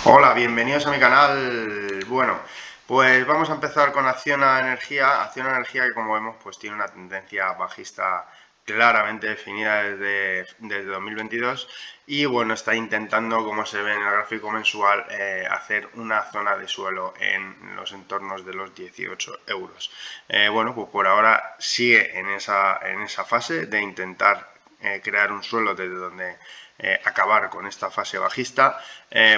Hola, bienvenidos a mi canal. Bueno, pues vamos a empezar con Acciona Energía. Acciona Energía, que como vemos pues tiene una tendencia bajista claramente definida desde 2022 y bueno, está intentando, como se ve en el gráfico mensual, hacer una zona de suelo en los entornos de los 18 euros. Bueno, pues por ahora sigue en esa fase de intentar crear un suelo desde donde acabar con esta fase bajista.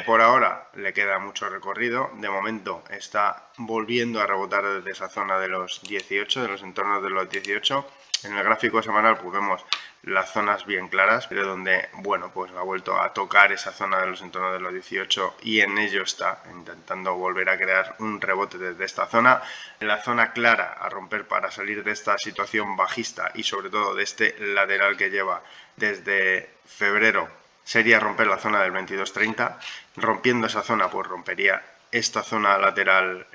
Por ahora le queda mucho recorrido. De momento está volviendo a rebotar desde esa zona de los 18, de los entornos de los 18. En el gráfico semanal pues vemos las zonas bien claras, pero donde, bueno, pues ha vuelto a tocar esa zona de los entornos de los 18 y en ello está intentando volver a crear un rebote desde esta zona. La zona clara a romper para salir de esta situación bajista y sobre todo de este lateral que lleva desde febrero sería romper la zona del 22.30. Rompiendo esa zona pues rompería esta zona lateral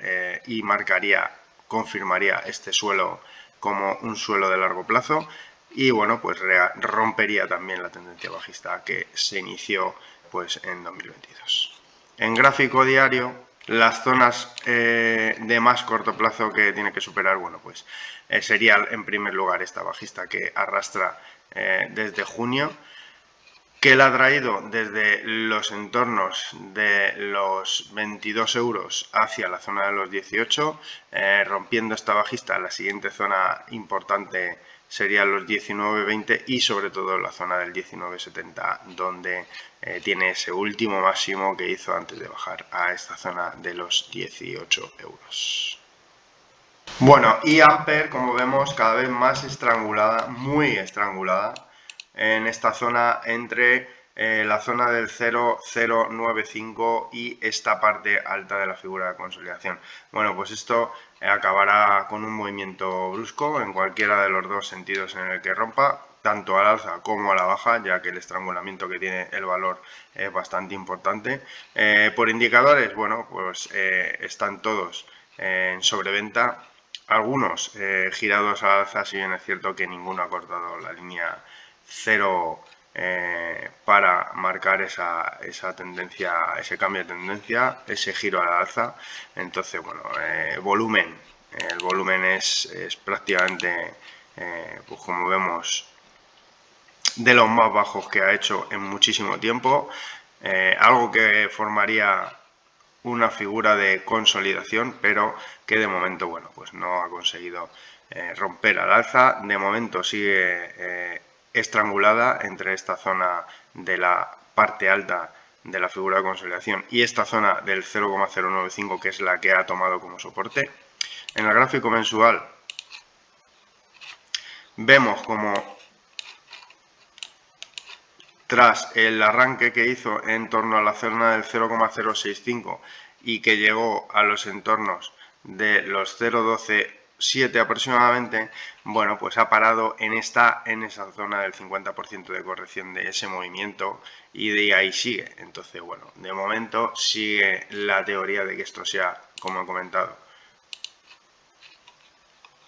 y confirmaría este suelo como un suelo de largo plazo y bueno, pues rompería también la tendencia bajista que se inició pues en 2022. En gráfico diario, las zonas de más corto plazo que tiene que superar, bueno, pues sería en primer lugar esta bajista que arrastra desde junio, que la ha traído desde los entornos de los 22 euros hacia la zona de los 18, rompiendo esta bajista. La siguiente zona importante serían los 19,20 y sobre todo la zona del 19,70, donde tiene ese último máximo que hizo antes de bajar a esta zona de los 18 euros. Bueno, y Amper, como vemos, cada vez más estrangulada, muy estrangulada, en esta zona entre la zona del 0,095 y esta parte alta de la figura de consolidación. Bueno, pues esto acabará con un movimiento brusco en cualquiera de los dos sentidos en el que rompa, tanto al alza como a la baja, ya que el estrangulamiento que tiene el valor es bastante importante. Por indicadores, bueno, pues están todos en sobreventa. Algunos girados al alza, si bien es cierto que ninguno ha cortado la línea 0 para marcar esa tendencia, ese cambio de tendencia, ese giro al alza. Entonces, bueno, el volumen es prácticamente, pues como vemos, de los más bajos que ha hecho en muchísimo tiempo, algo que formaría una figura de consolidación, pero que de momento, bueno, pues no ha conseguido romper al alza. De momento sigue estrangulada entre esta zona de la parte alta de la figura de consolidación y esta zona del 0,095, que es la que ha tomado como soporte. En el gráfico mensual vemos como tras el arranque que hizo en torno a la zona del 0,065 y que llegó a los entornos de los 0,127 aproximadamente, bueno, pues ha parado en esa zona del 50% de corrección de ese movimiento y de ahí sigue. Entonces, bueno, de momento sigue la teoría de que esto sea, como he comentado,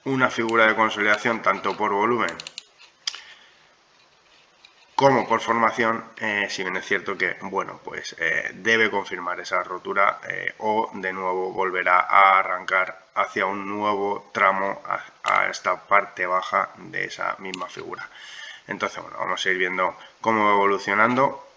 una figura de consolidación tanto por volumen como por formación, si bien es cierto que, bueno, pues debe confirmar esa rotura o de nuevo volverá a arrancar hacia un nuevo tramo a esta parte baja de esa misma figura. Entonces, bueno, vamos a ir viendo cómo va evolucionando.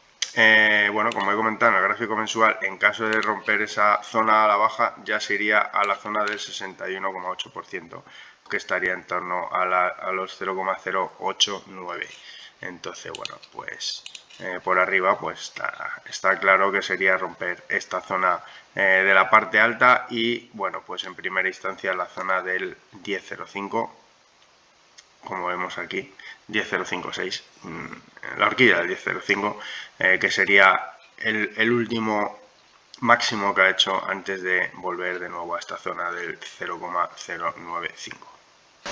Bueno, como he comentado en el gráfico mensual, en caso de romper esa zona a la baja, ya se iría a la zona del 61,8%, que estaría en torno a los 0,089. Entonces, bueno, pues por arriba pues está claro que sería romper esta zona de la parte alta y, bueno, pues en primera instancia la zona del 10,05, como vemos aquí, 10,056, la horquilla del 10,05, que sería el último máximo que ha hecho antes de volver de nuevo a esta zona del 0,095.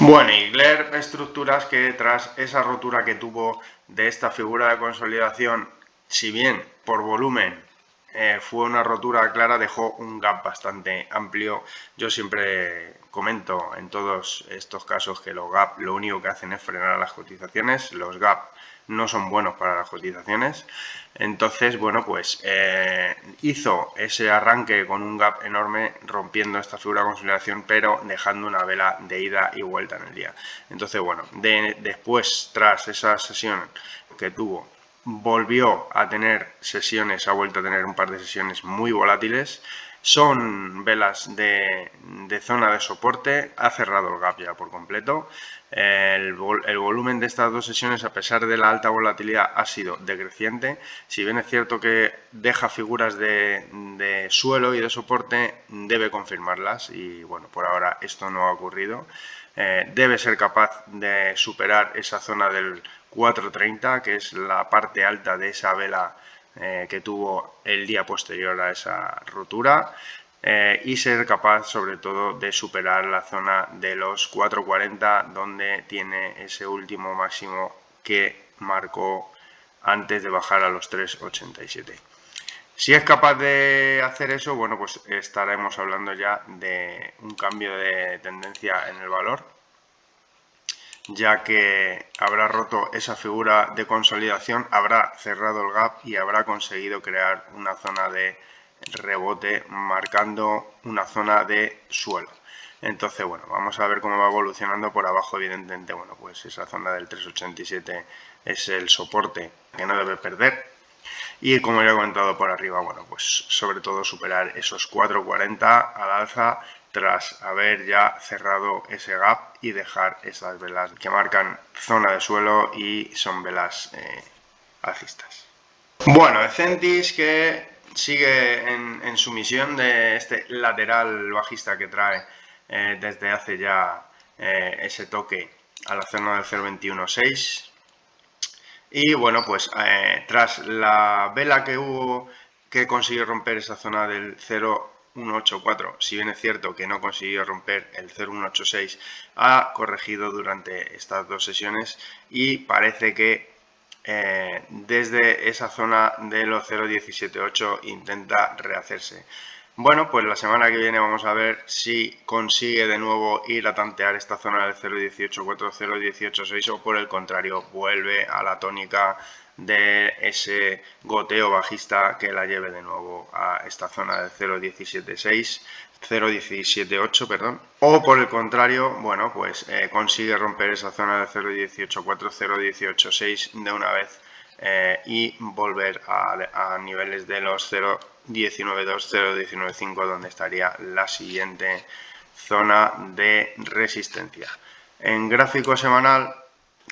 Bueno, y Gler Estructuras, que tras esa rotura que tuvo de esta figura de consolidación, si bien por volumen fue una rotura clara, dejó un gap bastante amplio. Yo siempre comento en todos estos casos que los gap lo único que hacen es frenar las cotizaciones. Los gap no son buenos para las cotizaciones. Entonces, bueno, pues hizo ese arranque con un gap enorme, rompiendo esta figura de consolidación, pero dejando una vela de ida y vuelta en el día. Entonces, bueno, después, tras esa sesión que tuvo, volvió a tener sesiones, ha vuelto a tener un par de sesiones muy volátiles. Son velas de zona de soporte, ha cerrado el gap ya por completo. El volumen de estas dos sesiones, a pesar de la alta volatilidad, ha sido decreciente. Si bien es cierto que deja figuras de suelo y de soporte, debe confirmarlas y bueno, por ahora esto no ha ocurrido. Debe ser capaz de superar esa zona del 4.30, que es la parte alta de esa vela que tuvo el día posterior a esa rotura, y ser capaz sobre todo de superar la zona de los 4.40, donde tiene ese último máximo que marcó antes de bajar a los 3.87. Si es capaz de hacer eso, bueno, pues estaremos hablando ya de un cambio de tendencia en el valor, ya que habrá roto esa figura de consolidación, habrá cerrado el gap y habrá conseguido crear una zona de rebote, marcando una zona de suelo. Entonces, bueno, vamos a ver cómo va evolucionando. Por abajo, evidentemente, bueno, pues esa zona del 3.87 es el soporte que no debe perder. Y como ya he comentado por arriba, bueno, pues sobre todo superar esos 4.40 al alza tras haber ya cerrado ese gap y dejar esas velas que marcan zona de suelo y son velas alcistas. Bueno, Ecentis, que sigue en su misión de este lateral bajista que trae desde hace ya ese toque a la zona del 0.21.6. Y bueno, pues tras la vela que hubo, que consiguió romper esa zona del 0.184, si bien es cierto que no consiguió romper el 0.186, ha corregido durante estas dos sesiones y parece que desde esa zona de los 0.178 intenta rehacerse. Bueno, pues la semana que viene vamos a ver si consigue de nuevo ir a tantear esta zona del 0.184, 0.186 o por el contrario vuelve a la tónica de ese goteo bajista que la lleve de nuevo a esta zona del 0.176, 0.178, perdón, o por el contrario, bueno, pues consigue romper esa zona del 0.184, 0.186 de una vez y volver a niveles de los 0.192, 0.195, donde estaría la siguiente zona de resistencia. En gráfico semanal,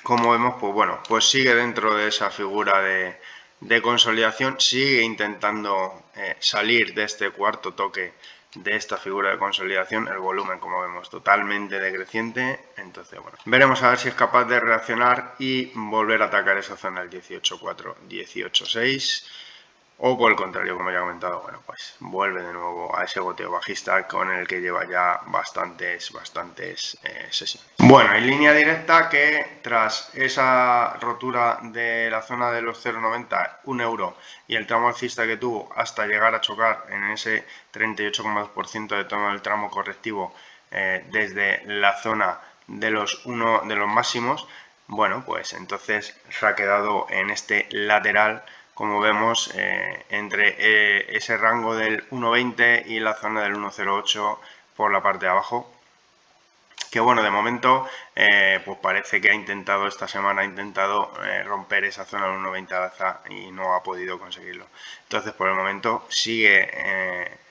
como vemos, pues bueno, pues sigue dentro de esa figura de consolidación, sigue intentando salir de este cuarto toque de esta figura de consolidación. El volumen, como vemos, totalmente decreciente. Entonces, bueno, veremos a ver si es capaz de reaccionar y volver a atacar esa zona del 18.4, 18.6. O por el contrario, como ya he comentado, bueno, pues vuelve de nuevo a ese goteo bajista con el que lleva ya bastantes sesiones. Bueno, en línea directa, que tras esa rotura de la zona de los 0,90, 1 euro, y el tramo alcista que tuvo hasta llegar a chocar en ese 38,2% de todo el tramo correctivo desde la zona de los máximos, bueno, pues entonces se ha quedado en este lateral, como vemos, entre ese rango del 1.20 y la zona del 1.08 por la parte de abajo. Que bueno, de momento pues parece que esta semana ha intentado romper esa zona del 1.20 al alza y no ha podido conseguirlo. Entonces, por el momento sigue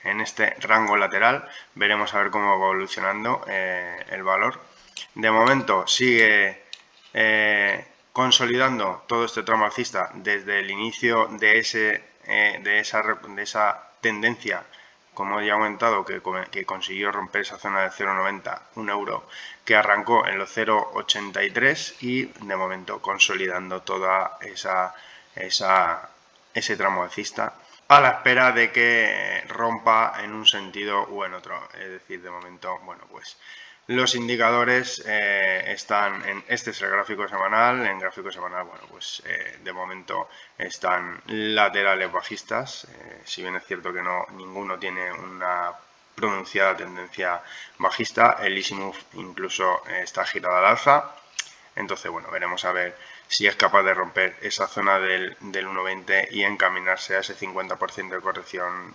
en este rango lateral. Veremos a ver cómo va evolucionando el valor. De momento sigue consolidando todo este tramo alcista desde el inicio de esa tendencia, como ya he comentado, que consiguió romper esa zona de 0,90, 1 euro, que arrancó en los 0,83 y de momento consolidando toda ese tramo alcista, a la espera de que rompa en un sentido u en otro. Es decir, de momento, bueno, pues Los indicadores están en, este es el gráfico semanal, en gráfico semanal, bueno, pues de momento están laterales bajistas, si bien es cierto que ninguno tiene una pronunciada tendencia bajista, el Easy Move incluso está girado al alza. Entonces, bueno, veremos a ver si es capaz de romper esa zona del 1.20 y encaminarse a ese 50% de corrección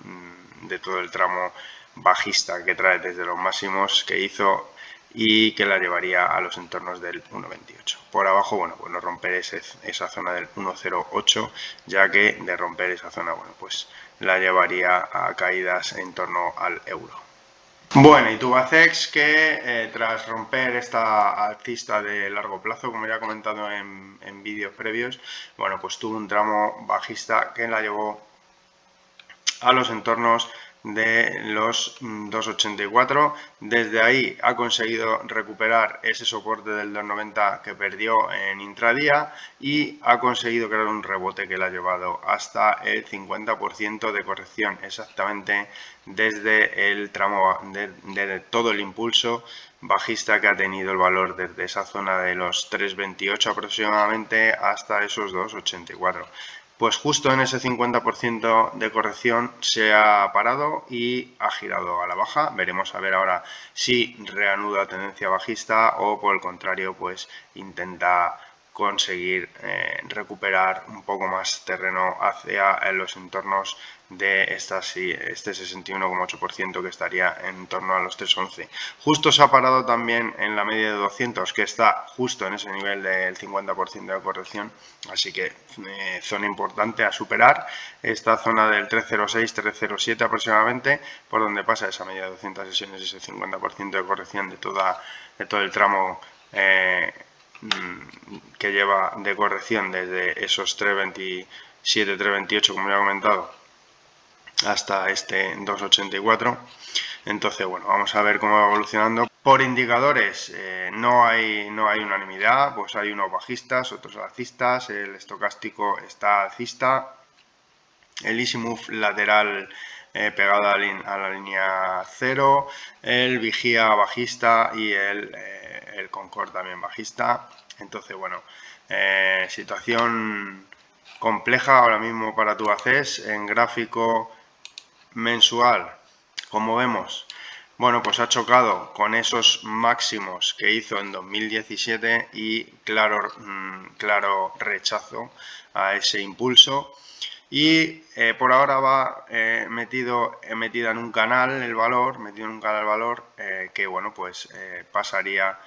de todo el tramo bajista que trae desde los máximos que hizo y que la llevaría a los entornos del 1.28. Por abajo, bueno, pues no romper esa zona del 1.08, ya que de romper esa zona, bueno, pues la llevaría a caídas en torno al euro. Bueno, y Tubacex que tras romper esta alcista de largo plazo, como ya he comentado en vídeos previos, bueno, pues tuvo un tramo bajista que la llevó a los entornos de los 2,84. Desde ahí ha conseguido recuperar ese soporte del 2,90 que perdió en intradía y ha conseguido crear un rebote que le ha llevado hasta el 50% de corrección, exactamente desde el tramo de todo el impulso bajista que ha tenido el valor desde esa zona de los 3,28 aproximadamente hasta esos 2,84. Pues justo en ese 50% de corrección se ha parado y ha girado a la baja. Veremos a ver ahora si reanuda tendencia bajista o por el contrario pues intenta conseguir recuperar un poco más terreno hacia los entornos de este 61,8% que estaría en torno a los 3,11. Justo se ha parado también en la media de 200 que está justo en ese nivel del 50% de corrección, así que zona importante a superar, esta zona del 306-307 aproximadamente, por donde pasa esa media de 200 sesiones, ese 50% de corrección de todo el tramo que lleva de corrección desde esos 3.27, 3.28 como ya he comentado hasta este 2.84. Entonces, bueno, vamos a ver cómo va evolucionando. Por indicadores no hay unanimidad, pues hay unos bajistas, otros alcistas, el estocástico está alcista, el Easy Move lateral pegado a la línea 0, el vigía bajista y el Concord también bajista. Entonces, bueno, situación compleja ahora mismo para Tubacex en gráfico mensual, como vemos. Bueno, pues ha chocado con esos máximos que hizo en 2017 y claro rechazo a ese impulso. Y por ahora va metida en un canal el valor, que bueno, pues pasaría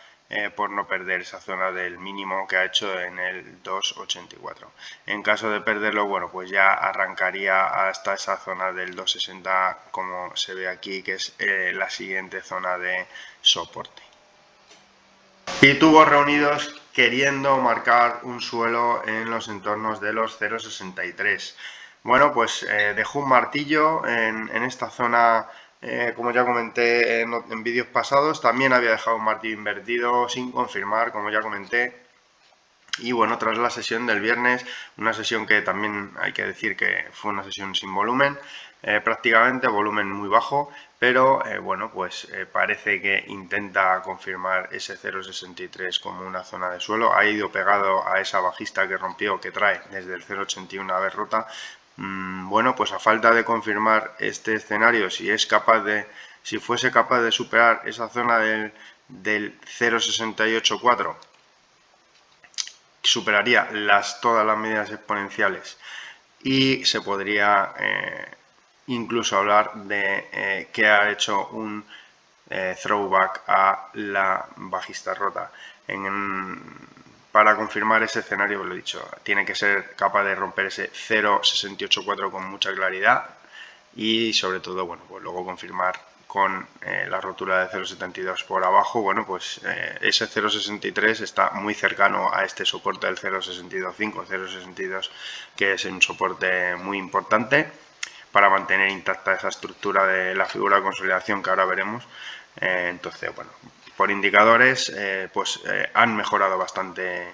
por no perder esa zona del mínimo que ha hecho en el 2,84. En caso de perderlo, bueno, pues ya arrancaría hasta esa zona del 2,60, como se ve aquí, que es la siguiente zona de soporte. Y tubos reunidos queriendo marcar un suelo en los entornos de los 0,63. Bueno, pues dejó un martillo en esta zona. Como ya comenté en vídeos pasados, también había dejado un martillo invertido sin confirmar, como ya comenté. Y bueno, tras la sesión del viernes, una sesión que también hay que decir que fue una sesión sin volumen, prácticamente volumen muy bajo, pero bueno, pues parece que intenta confirmar ese 0,63 como una zona de suelo. Ha ido pegado a esa bajista que rompió, que trae desde el 0,81 a haber rota. Bueno, pues a falta de confirmar este escenario, si fuese capaz de superar esa zona del 0,684, superaría todas las medidas exponenciales y se podría incluso hablar de que ha hecho un throwback a la bajista rota. Para confirmar ese escenario, lo he dicho, tiene que ser capaz de romper ese 0,684 con mucha claridad y sobre todo, bueno, pues luego confirmar con la rotura de 0,72 por abajo. Bueno, pues ese 0,63 está muy cercano a este soporte del 0,625, 0,62, que es un soporte muy importante para mantener intacta esa estructura de la figura de consolidación que ahora veremos. Entonces, bueno, por indicadores, han mejorado bastante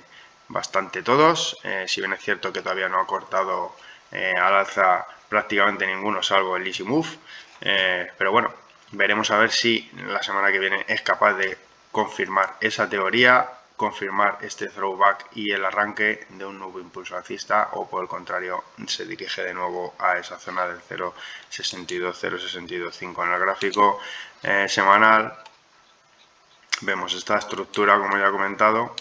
todos, si bien es cierto que todavía no ha cortado al alza prácticamente ninguno, salvo el Easy Move, pero bueno, veremos a ver si la semana que viene es capaz de confirmar esa teoría, confirmar este throwback y el arranque de un nuevo impulso alcista, o por el contrario se dirige de nuevo a esa zona del 0,62-0,625. En el gráfico semanal vemos esta estructura, como ya he comentado,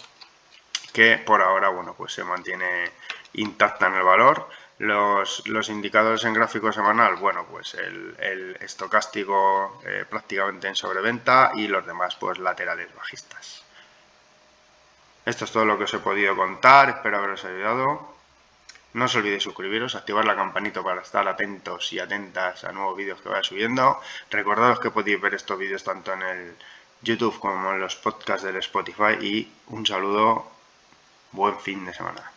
que por ahora, bueno, pues se mantiene intacta en el valor. Los indicadores en gráfico semanal, bueno, pues el estocástico prácticamente en sobreventa y los demás pues laterales bajistas. Esto es todo lo que os he podido contar, espero haberos ayudado. No os olvidéis suscribiros, activar la campanita para estar atentos y atentas a nuevos vídeos que vaya subiendo. Recordaros que podéis ver estos vídeos tanto en el YouTube como en los podcasts del Spotify, y un saludo, buen fin de semana.